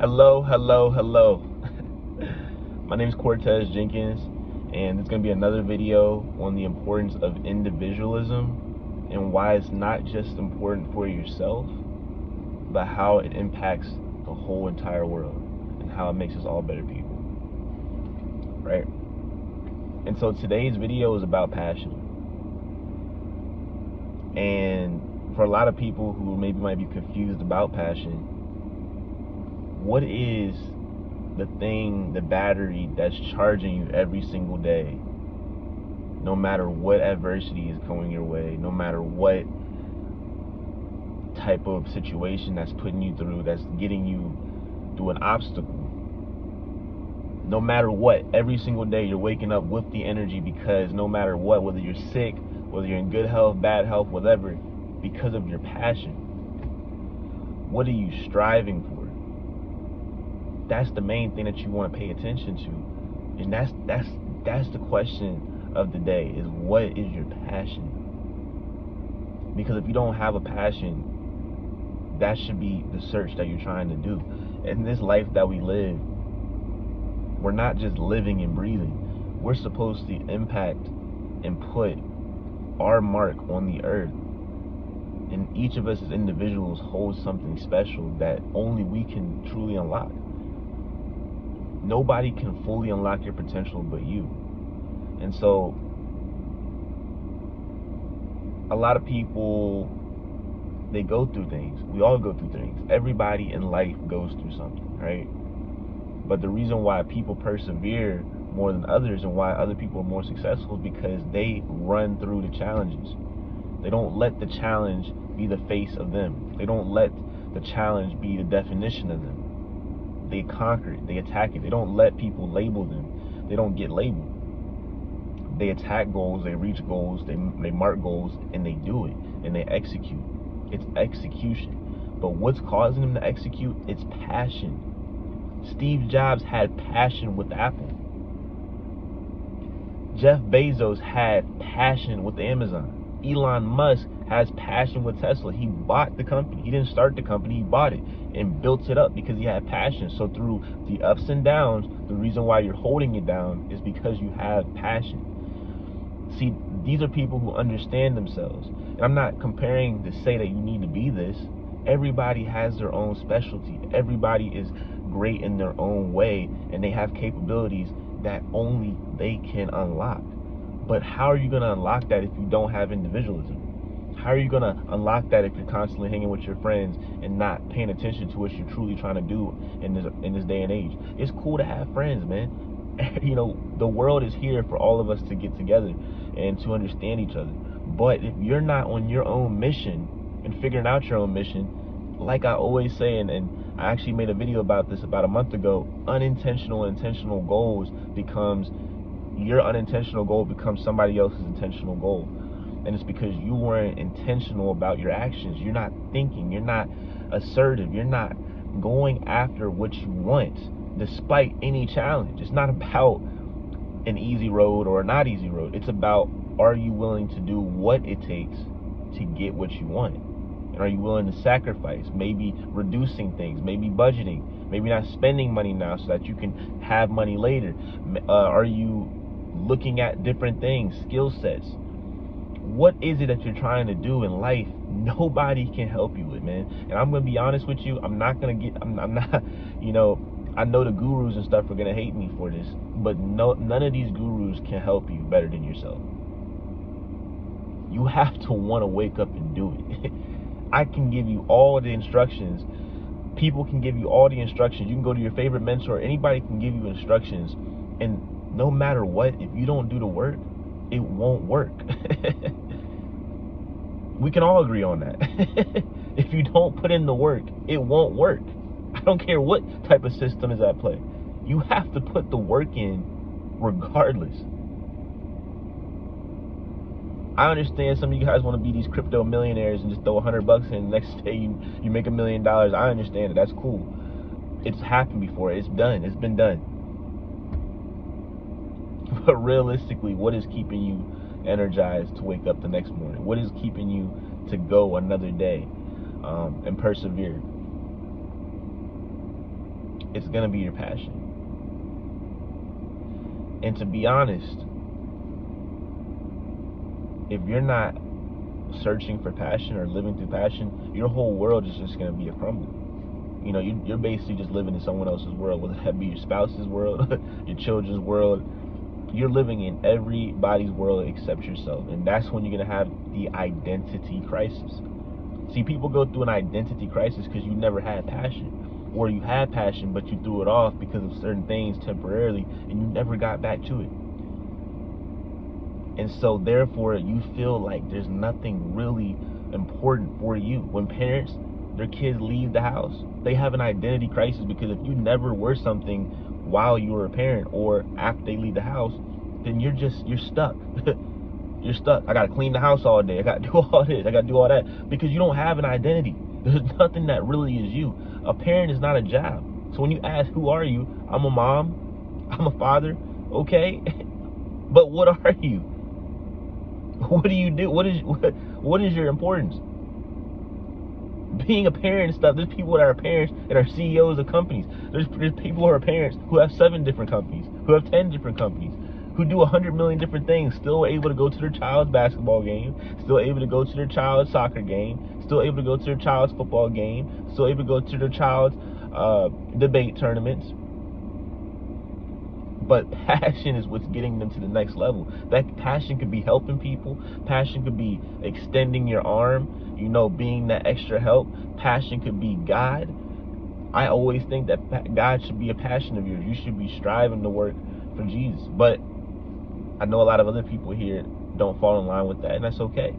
Hello, hello, hello. My name is Cortez Jenkins, and it's going to be another video on the importance of individualism and why it's not just important for yourself, but how it impacts the whole entire world and how it makes us all better people, right? And so today's video is about passion. And for a lot of people who maybe might be confused about passion, what is the thing, the battery that's charging you every single day, no matter what adversity is coming your way, no matter what type of situation that's putting you through, that's getting you through an obstacle? No matter what, every single day you're waking up with the energy, because no matter what, whether you're sick, whether you're in good health, bad health, whatever, because of your passion. What are you striving for? That's the main thing that you want to pay attention to. And that's the question of the day, is what is your passion? Because if you don't have a passion, that should be the search that you're trying to do. In this life that we live, we're not just living and breathing. We're supposed to impact and put our mark on the earth. And each of us as individuals holds something special that only we can truly unlock. Nobody can fully unlock your potential but you. And so a lot of people, they go through things. We all go through things. Everybody in life goes through something, right? But the reason why people persevere more than others and why other people are more successful is because they run through the challenges. They don't let the challenge be the face of them. They don't let the challenge be the definition of them. They conquer it. They attack it. They don't let people label them. They don't get labeled. They attack goals. They reach goals. They mark goals, and they do it, and they execute. It's execution. But what's causing them to execute? It's passion. Steve Jobs had passion with Apple. Jeff Bezos had passion with Amazon. Elon Musk has passion with Tesla. He bought the company. He didn't start the company, he bought it and built it up because he had passion. So through the ups and downs, the reason why you're holding it down is because you have passion. See, these are people who understand themselves. And I'm not comparing to say that you need to be this. Everybody has their own specialty. Everybody is great in their own way, and they have capabilities that only they can unlock. But how are you going to unlock that if you don't have individualism? How are you going to unlock that if you're constantly hanging with your friends and not paying attention to what you're truly trying to do in this day and age? It's cool to have friends, man. You know, the world is here for all of us to get together and to understand each other. But if you're not on your own mission and figuring out your own mission, like I always say, and I actually made a video about this about a month ago, unintentional and intentional goals becomes, your unintentional goal becomes somebody else's intentional goal. And it's because you weren't intentional about your actions. You're not thinking, you're not assertive, you're not going after what you want despite any challenge. It's not about an easy road or a not easy road. It's about, are you willing to do what it takes to get what you want? And are you willing to sacrifice, maybe reducing things, maybe budgeting, maybe not spending money now so that you can have money later? Are you looking at different things, skill sets? What is it that you're trying to do in life? Nobody can help you with, man. And I'm going to be honest with you. I'm not, you know, I know the gurus and stuff are going to hate me for this, but none of these gurus can help you better than yourself. You have to want to wake up and do it. I can give you all the instructions. People can give you all the instructions. You can go to your favorite mentor. Anybody can give you instructions. And no matter what, if you don't do the work, it won't work. We can all agree on that. If you don't put in the work, it won't work. I don't care what type of system is at play. You have to put the work in regardless. I understand some of you guys want to be these crypto millionaires and just throw $100 in, and the next day you make $1 million. I understand it. That's cool. It's happened before. It's done. It's been done. But realistically, what is keeping you energized to wake up the next morning? What is keeping you to go another day and persevere? it's gonna be your passion. And to be honest, if you're not searching for passion or living through passion, your whole world is just gonna be a crumble. You know, you're basically just living in someone else's world, whether that be your spouse's world, your children's world. You're living in everybody's world except yourself. And that's when you're going to have the identity crisis. See, people go through an identity crisis because you never had passion. Or you had passion, but you threw it off because of certain things temporarily, and you never got back to it. And so, therefore, you feel like there's nothing really important for you. When parents, their kids leave the house, they have an identity crisis, because if you never were something while you were a parent or after they leave the house, then you're stuck. You're stuck. I gotta clean the house all day. I gotta do all this. I gotta do all that, because you don't have an identity. There's nothing that really is you. A parent is not a job. So when you ask, who are you? I'm a mom. I'm a father. Okay. But what are you? What do you do? What is your importance? Being a parent and stuff, there's people that are parents and are CEOs of companies. There's people who are parents who have 7 different companies, who have 10 different companies, who do 100 million different things, still able to go to their child's basketball game, still able to go to their child's soccer game, still able to go to their child's football game, still able to go to their child's debate tournaments. But passion is what's getting them to the next level. That passion could be helping people. Passion could be extending your arm, you know, being that extra help. Passion could be God. I always think that God should be a passion of yours. You should be striving to work for Jesus. But I know a lot of other people here don't fall in line with that, and that's okay.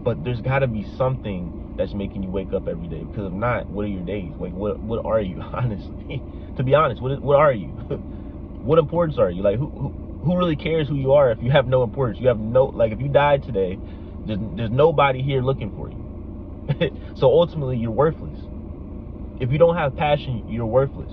But there's got to be something that's making you wake up every day. Because if not, what are your days? Like, what are you, honestly? To be honest, what are you? What importance are you? Like, who really cares who you are if you have no importance? You have no, like, if you died today, there's nobody here looking for you. So ultimately, you're worthless. If you don't have passion, you're worthless.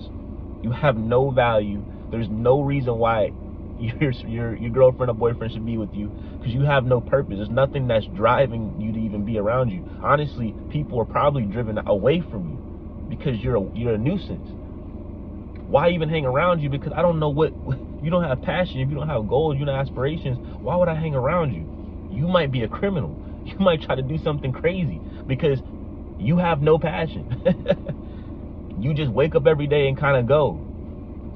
You have no value. There's no reason why your girlfriend or boyfriend should be with you, because you have no purpose. There's nothing that's driving you to even be around you. Honestly, people are probably driven away from you because you're a nuisance. Why even hang around you? Because I don't know what you don't have passion. If you don't have goals, you don't have aspirations, why would I hang around you? You might be a criminal. You might try to do something crazy because you have no passion. You just wake up every day and kind of go.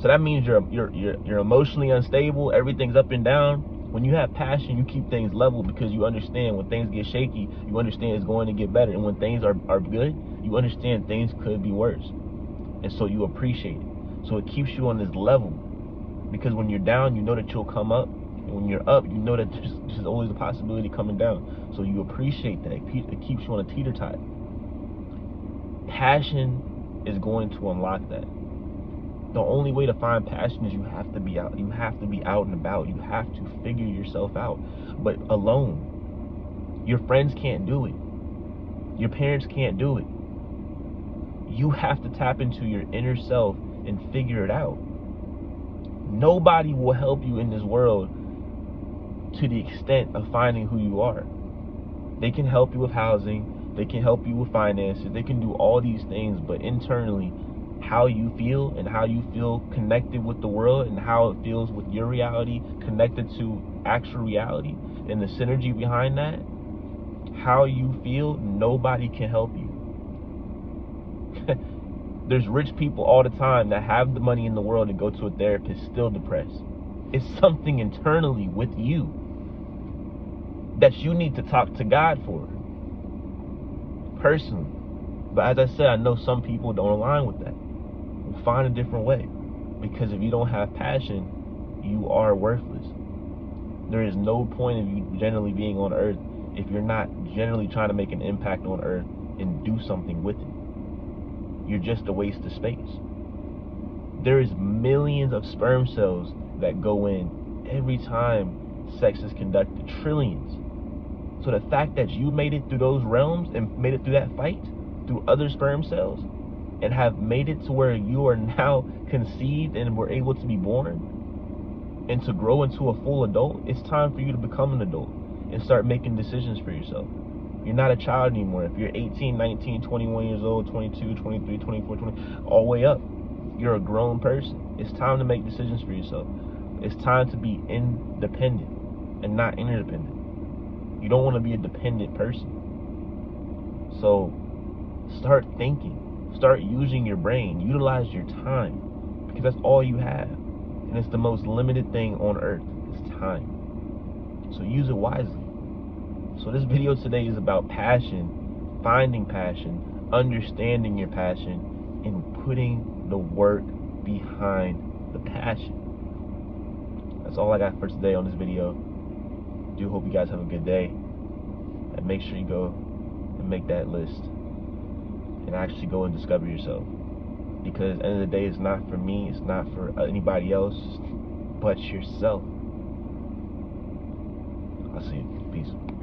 So that means you're emotionally unstable. Everything's up and down. When you have passion, you keep things level, because you understand when things get shaky, you understand it's going to get better. And when things are good, you understand things could be worse. And so you appreciate it. So it keeps you on this level, because when you're down, you know that you'll come up. And when you're up, you know that there's always a possibility coming down. So you appreciate that. It keeps you on a teeter-totter. Passion is going to unlock that. The only way to find passion is you have to be out. You have to be out and about. You have to figure yourself out. But alone, your friends can't do it. Your parents can't do it. You have to tap into your inner self and figure it out. Nobody will help you in this world to the extent of finding who you are. They can help you with housing. They can help you with finances. They can do all these things, but internally, how you feel and how you feel connected with the world and how it feels with your reality connected to actual reality and the synergy behind that, how you feel, nobody can help you. There's rich people all the time that have the money in the world to go to a therapist still depressed. It's something internally with you that you need to talk to God for, personally. But as I said, I know some people don't align with that. Find a different way, because if you don't have passion, you are worthless. There is no point of you generally being on earth if you're not generally trying to make an impact on earth and do something with it. You're just a waste of space. There is millions of sperm cells that go in every time sex is conducted, trillions. So the fact that you made it through those realms and made it through that fight through other sperm cells and have made it to where you are now conceived and were able to be born and to grow into a full adult, it's time for you to become an adult and start making decisions for yourself. You're not a child anymore. If you're 18, 19, 21 years old, 22, 23, 24, 20, all the way up, you're a grown person. It's time to make decisions for yourself. It's time to be independent and not interdependent. You don't want to be a dependent person. So start thinking. Start using your brain. Utilize your time, because that's all you have. And it's the most limited thing on earth. It's time. So use it wisely. So this video today is about passion, finding passion, understanding your passion, and putting the work behind the passion. That's all I got for today on this video. Do hope you guys have a good day, and make sure you go and make that list and actually go and discover yourself, because at the end of the day, it's not for me, it's not for anybody else but yourself. I'll see you. Peace.